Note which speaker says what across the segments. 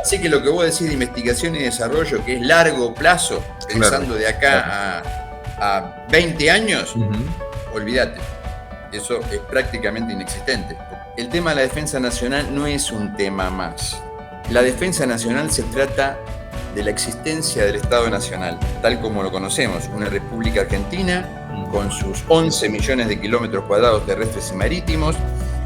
Speaker 1: Así que lo que vos decís de investigación y desarrollo, que es largo plazo, pensando
Speaker 2: Claro,
Speaker 1: de acá a 20 años, olvídate. Eso es prácticamente inexistente. El tema de la defensa nacional no es un tema más. La defensa nacional se trata de la existencia del Estado Nacional, tal como lo conocemos, una República Argentina con sus 11 millones de kilómetros cuadrados terrestres y marítimos,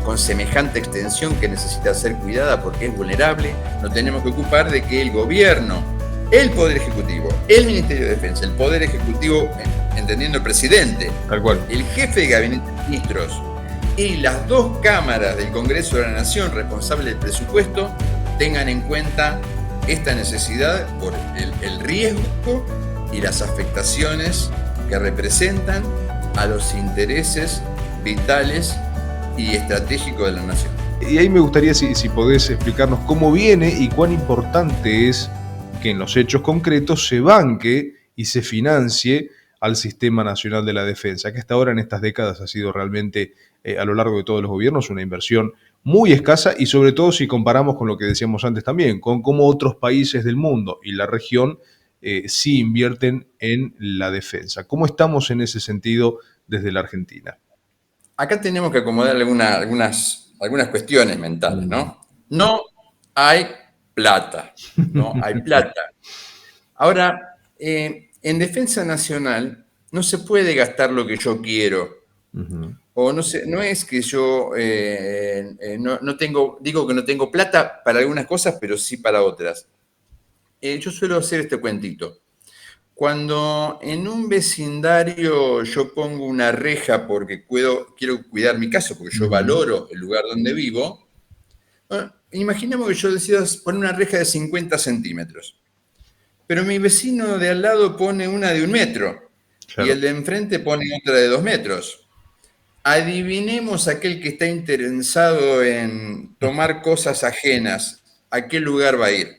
Speaker 1: con semejante extensión que necesita ser cuidada porque es vulnerable. Nos tenemos que ocupar de que el gobierno, el Poder Ejecutivo, el Ministerio de Defensa, el Poder Ejecutivo, entendiendo el presidente,
Speaker 2: tal cual,
Speaker 1: el jefe de gabinete de ministros y las dos cámaras del Congreso de la Nación responsables del presupuesto tengan en cuenta esta necesidad por el riesgo y las afectaciones que representan a los intereses vitales y estratégicos de la nación.
Speaker 2: Y ahí me gustaría si podés explicarnos cómo viene y cuán importante es que en los hechos concretos se banque y se financie al Sistema Nacional de la Defensa, que hasta ahora en estas décadas ha sido realmente, a lo largo de todos los gobiernos, una inversión muy escasa y sobre todo si comparamos con lo que decíamos antes también, con cómo otros países del mundo y la región sí invierten en la defensa. ¿Cómo estamos en ese sentido desde la Argentina?
Speaker 1: Acá tenemos que acomodar algunas cuestiones mentales, ¿no? No hay plata, no hay plata. Ahora, en defensa nacional no se puede gastar lo que yo quiero. O no es que yo no tengo, digo que no tengo plata para algunas cosas, pero sí para otras. Yo suelo hacer este cuentito. Cuando en un vecindario yo pongo una reja porque quiero cuidar mi casa, porque yo valoro el lugar donde vivo, bueno, imaginemos que yo decido poner una reja de 50 centímetros, pero mi vecino de al lado pone una de 1 metro y
Speaker 2: Claro.
Speaker 1: el de enfrente pone otra de 2 metros. Adivinemos aquel que está interesado en tomar cosas ajenas, ¿a qué lugar va a ir?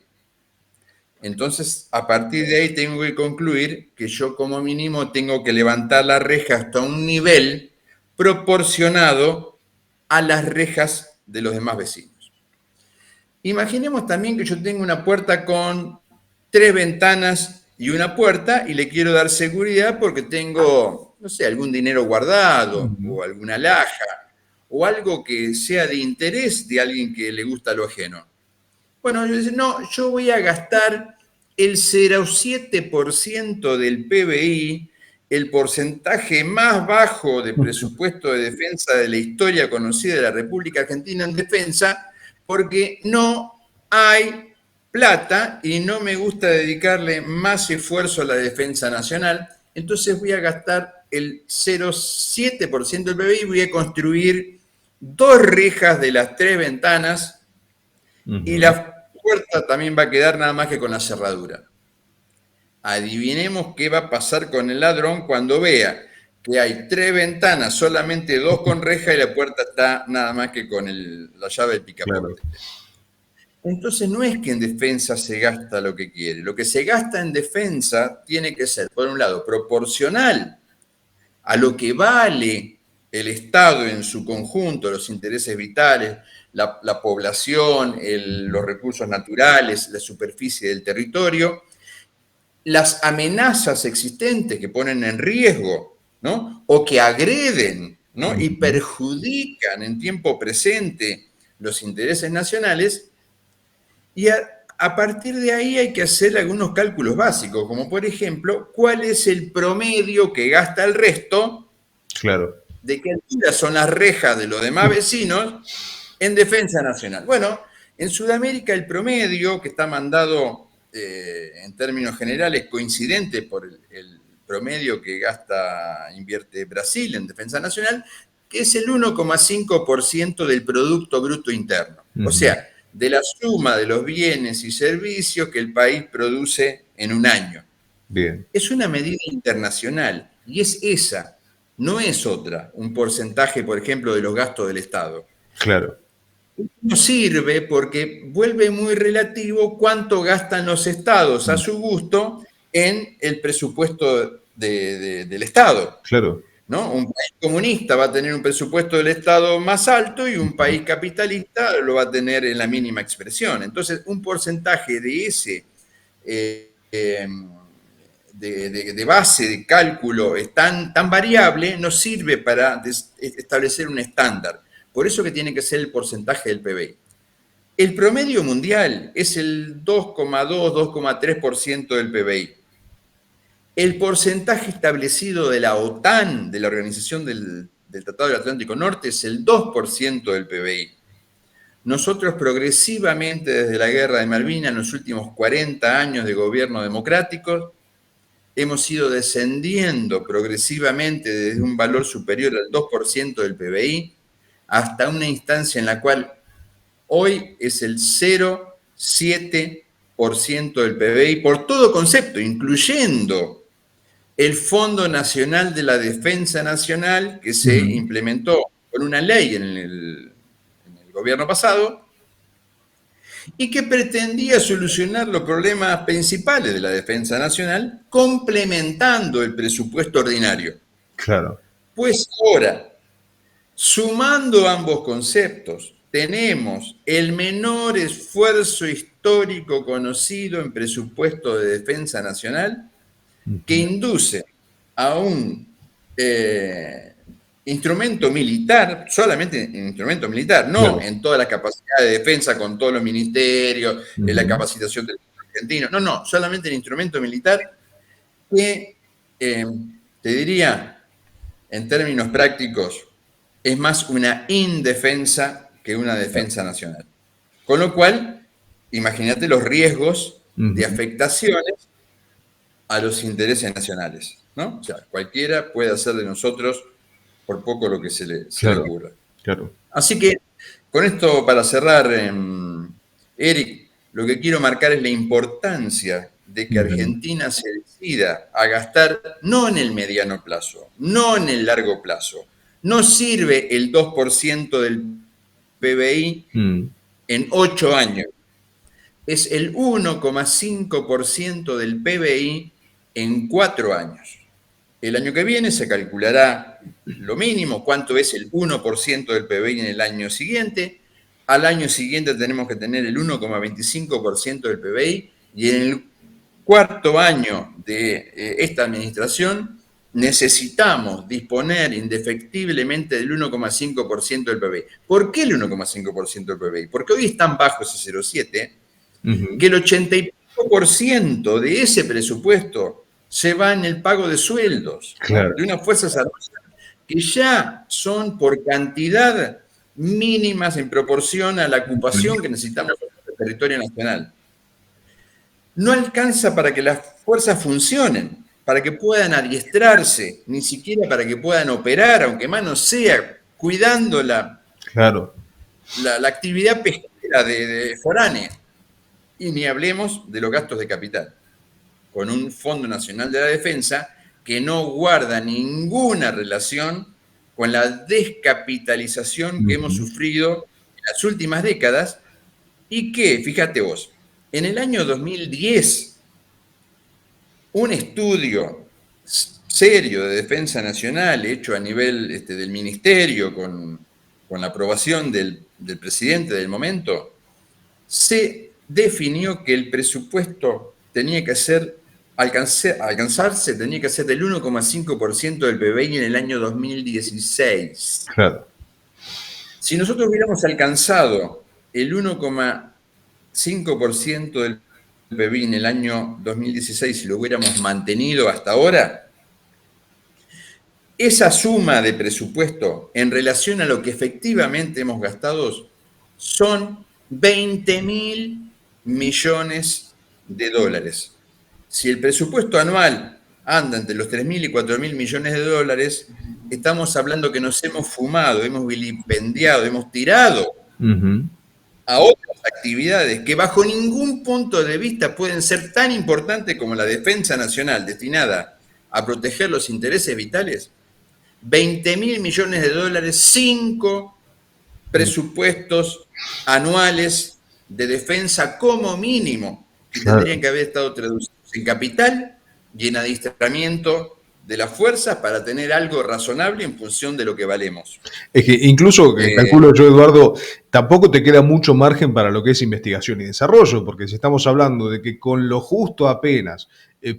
Speaker 1: Entonces, a partir de ahí tengo que concluir que yo como mínimo tengo que levantar la reja hasta un nivel proporcionado a las rejas de los demás vecinos. Imaginemos también que yo tengo una puerta con 3 ventanas y una puerta y le quiero dar seguridad porque tengo, no sé, algún dinero guardado o alguna alhaja o algo que sea de interés de alguien que le gusta lo ajeno. Bueno, yo digo, no, yo voy a gastar el 0,7% del PBI, el porcentaje más bajo de presupuesto de defensa de la historia conocida de la República Argentina en defensa, porque no hay plata y no me gusta dedicarle más esfuerzo a la defensa nacional. Entonces voy a gastar el 0,7% del PBI y voy a construir 2 rejas de las 3 ventanas y la puerta también va a quedar nada más que con la cerradura. Adivinemos qué va a pasar con el ladrón cuando vea que hay 3 ventanas, solamente 2 con reja y la puerta está nada más que con la llave del picaporte. Claro. Entonces no es que en defensa se gasta lo que quiere. Lo que se gasta en defensa tiene que ser, por un lado, proporcional a lo que vale el Estado en su conjunto, los intereses vitales, la población, los recursos naturales, la superficie del territorio, las amenazas existentes que ponen en riesgo, ¿no? O que agreden, ¿no? Y perjudican en tiempo presente los intereses nacionales. Y a partir de ahí hay que hacer algunos cálculos básicos, como por ejemplo, ¿cuál es el promedio que gasta el resto?
Speaker 2: Claro.
Speaker 1: ¿De qué altura son las rejas de los demás vecinos en defensa nacional? Bueno, en Sudamérica el promedio, que está mandado en términos generales coincidente por el promedio que invierte Brasil en defensa nacional, que es el 1,5% del Producto Bruto Interno. O sea, de la suma de los bienes y servicios que el país produce en un año.
Speaker 2: Bien.
Speaker 1: Es una medida internacional y es esa. No es otra, un porcentaje, por ejemplo, de los gastos del Estado.
Speaker 2: Claro.
Speaker 1: No sirve porque vuelve muy relativo cuánto gastan los estados a su gusto en el presupuesto del Estado.
Speaker 2: Claro.
Speaker 1: ¿no? Un país comunista va a tener un presupuesto del Estado más alto y un país capitalista lo va a tener en la mínima expresión. Entonces, un porcentaje de ese de base de cálculo es tan variable, no sirve para establecer un estándar. Por eso que tiene que ser el porcentaje del PBI. El promedio mundial es el 2,2, 2,3% del PBI. El porcentaje establecido de la OTAN, de la Organización del Tratado del Atlántico Norte, es el 2% del PBI. Nosotros progresivamente desde la Guerra de Malvinas, en los últimos 40 años de gobierno democrático, hemos ido descendiendo progresivamente desde un valor superior al 2% del PBI hasta una instancia en la cual hoy es el 0,7% del PBI por todo concepto, incluyendo el Fondo Nacional de la Defensa Nacional, que se implementó con una ley en el gobierno pasado, y que pretendía solucionar los problemas principales de la defensa nacional complementando el presupuesto ordinario.
Speaker 2: Claro.
Speaker 1: Pues ahora, sumando ambos conceptos, tenemos el menor esfuerzo histórico conocido en presupuesto de defensa nacional que induce a un instrumento militar, solamente en instrumento militar, no
Speaker 2: Claro.
Speaker 1: en toda la capacidad de defensa con todos los ministerios, en la capacitación del argentino, no, solamente en instrumento militar que, te diría, en términos prácticos, es más una indefensa que una defensa nacional. Con lo cual, imagínate los riesgos de afectaciones a los intereses nacionales, ¿no? O sea, cualquiera puede hacer de nosotros por poco lo que se le ocurra.
Speaker 2: Claro.
Speaker 1: Así que, con esto para cerrar, Eric, lo que quiero marcar es la importancia de que Argentina se decida a gastar no en el mediano plazo, no en el largo plazo. No sirve el 2% del PBI en 8 años. Es el 1,5% del PBI en 4 años. El año que viene se calculará lo mínimo, cuánto es el 1% del PBI en el año siguiente. Al año siguiente tenemos que tener el 1,25% del PBI y en el cuarto año de esta administración necesitamos disponer indefectiblemente del 1,5% del PBI. ¿Por qué el 1,5% del PBI? Porque hoy es tan bajo ese 0,7 que el 85% de ese presupuesto se va en el pago de sueldos,
Speaker 2: Claro.
Speaker 1: de unas fuerzas armadas que ya son por cantidad mínimas en proporción a la ocupación que necesitamos del territorio nacional. No alcanza para que las fuerzas funcionen, para que puedan adiestrarse, ni siquiera para que puedan operar, aunque más no sea, cuidando la actividad pesquera de foránea. Y ni hablemos de los gastos de capital, con un Fondo Nacional de la Defensa que no guarda ninguna relación con la descapitalización que hemos sufrido en las últimas décadas y que, fíjate vos, en el año 2010, un estudio serio de defensa nacional hecho a nivel del ministerio con la aprobación del presidente del momento, se definió que el presupuesto tenía que alcanzarse tenía que ser del 1,5% del PBI en el año 2016.
Speaker 2: Claro.
Speaker 1: Si nosotros hubiéramos alcanzado el 1,5% del PBI en el año 2016 y lo hubiéramos mantenido hasta ahora, esa suma de presupuesto en relación a lo que efectivamente hemos gastado son 20.000 millones de dólares. Si el presupuesto anual anda entre los 3.000 y 4.000 millones de dólares, estamos hablando que nos hemos fumado, hemos vilipendiado, hemos tirado a otras actividades que bajo ningún punto de vista pueden ser tan importantes como la defensa nacional destinada a proteger los intereses vitales. 20.000 millones de dólares, 5 presupuestos anuales de defensa como mínimo, que tendrían que haber estado traducidos en capital y en adiestramiento de las fuerzas para tener algo razonable en función de lo que valemos.
Speaker 2: Es que incluso, calculo yo, Eduardo, tampoco te queda mucho margen para lo que es investigación y desarrollo, porque si estamos hablando de que con lo justo apenas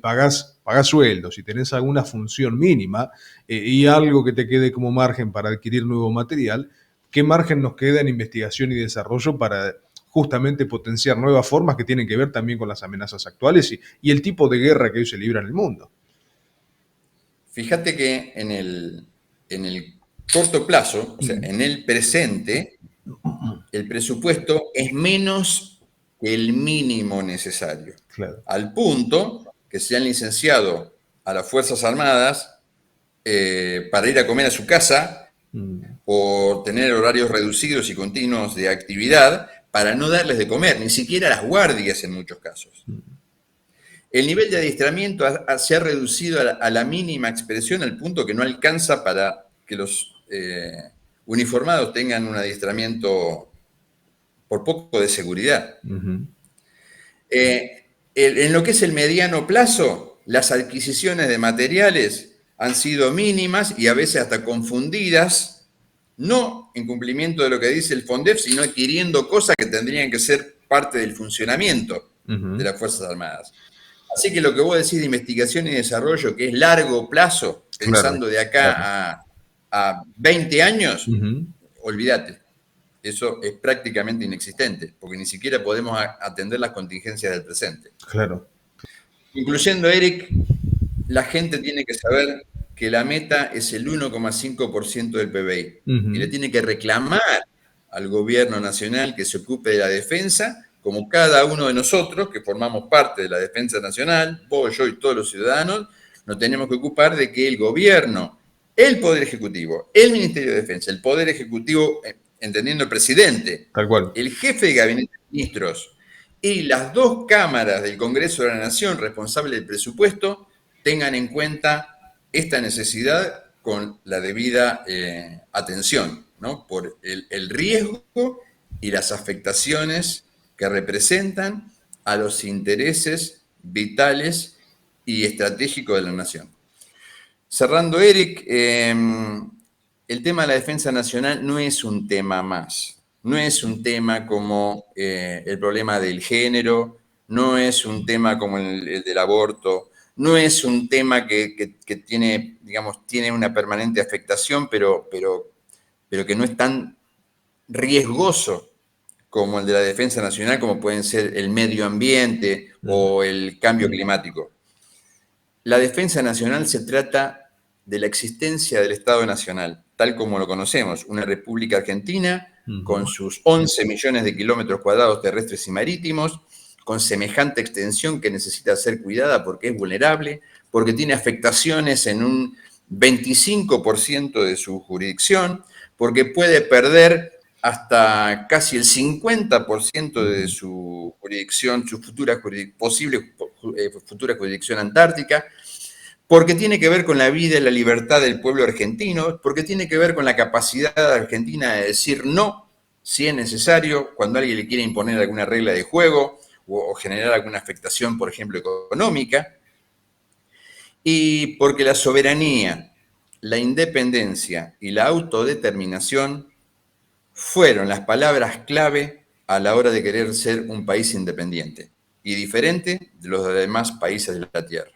Speaker 2: pagás sueldos y tenés alguna función mínima y algo que te quede como margen para adquirir nuevo material, ¿qué margen nos queda en investigación y desarrollo para justamente potenciar nuevas formas que tienen que ver también con las amenazas actuales y el tipo de guerra que hoy se libra en el mundo?
Speaker 1: Fíjate que en el corto plazo, o sea, en el presente, el presupuesto es menos que el mínimo necesario.
Speaker 2: Claro.
Speaker 1: Al punto que se han licenciado a las Fuerzas Armadas para ir a comer a su casa por tener horarios reducidos y continuos de actividad para no darles de comer, ni siquiera a las guardias en muchos casos. El nivel de adiestramiento se ha reducido a la mínima expresión al punto que no alcanza para que los uniformados tengan un adiestramiento por poco de seguridad. En lo que es el mediano plazo, las adquisiciones de materiales han sido mínimas y a veces hasta confundidas, no en cumplimiento de lo que dice el FONDEF, sino adquiriendo cosas que tendrían que ser parte del funcionamiento de las Fuerzas Armadas. Así que lo que vos decís de investigación y desarrollo, que es largo plazo, pensando de acá a 20 años, olvídate. Eso es prácticamente inexistente, porque ni siquiera podemos atender las contingencias del presente.
Speaker 2: Claro.
Speaker 1: Incluyendo, Eric, la gente tiene que saber que la meta es el 1,5% del PBI. Y le tiene que reclamar al gobierno nacional que se ocupe de la defensa, como cada uno de nosotros, que formamos parte de la defensa nacional, vos, yo y todos los ciudadanos, nos tenemos que ocupar de que el gobierno, el Poder Ejecutivo, el Ministerio de Defensa, el Poder Ejecutivo, entendiendo el presidente,
Speaker 2: tal cual,
Speaker 1: el jefe de gabinete de ministros y las dos cámaras del Congreso de la Nación responsables del presupuesto tengan en cuenta esta necesidad con la debida atención, ¿no? Por el riesgo y las afectaciones que representan a los intereses vitales y estratégicos de la nación. Cerrando, Eric, el tema de la defensa nacional no es un tema más. No es un tema como el problema del género, no es un tema como el del aborto, no es un tema que tiene, digamos, tiene una permanente afectación, pero que no es tan riesgoso como el de la defensa nacional, como pueden ser el medio ambiente o el cambio climático. La defensa nacional se trata de la existencia del Estado Nacional, tal como lo conocemos, una República Argentina con sus 11 millones de kilómetros cuadrados terrestres y marítimos, con semejante extensión que necesita ser cuidada porque es vulnerable, porque tiene afectaciones en un 25% de su jurisdicción, porque puede perder hasta casi el 50% de su jurisdicción, su posible futura jurisdicción antártica, porque tiene que ver con la vida y la libertad del pueblo argentino, porque tiene que ver con la capacidad argentina de decir no, si es necesario, cuando alguien le quiere imponer alguna regla de juego o generar alguna afectación, por ejemplo, económica, y porque la soberanía, la independencia y la autodeterminación fueron las palabras clave a la hora de querer ser un país independiente y diferente de los demás países de la Tierra.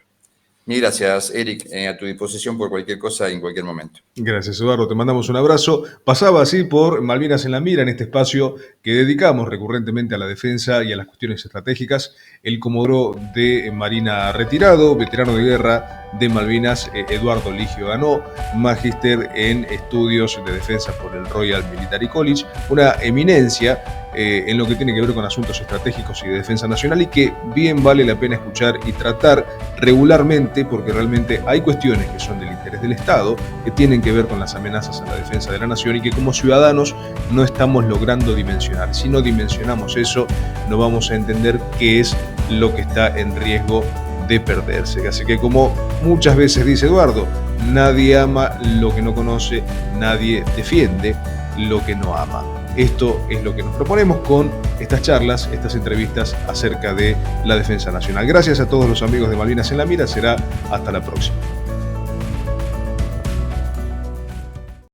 Speaker 1: Mil gracias, Eric, a tu disposición por cualquier cosa en cualquier momento.
Speaker 2: Gracias, Eduardo, te mandamos un abrazo. Pasaba así por Malvinas en la Mira, en este espacio que dedicamos recurrentemente a la defensa y a las cuestiones estratégicas, el comodoro de Marina retirado, veterano de guerra de Malvinas, Eduardo Ligio Ganó, magíster en estudios de defensa por el Royal Military College, una eminencia en lo que tiene que ver con asuntos estratégicos y de defensa nacional, y que bien vale la pena escuchar y tratar regularmente, porque realmente hay cuestiones que son del interés del Estado, que tienen que ver con las amenazas a la defensa de la nación y que como ciudadanos no estamos logrando dimensionar. Si no dimensionamos eso, no vamos a entender qué es lo que está en riesgo de perderse. Así que, como muchas veces dice Eduardo, nadie ama lo que no conoce, nadie defiende lo que no ama. Esto es lo que nos proponemos con estas charlas, estas entrevistas acerca de la defensa nacional. Gracias a todos los amigos de Malvinas en la Mira. Será hasta la próxima.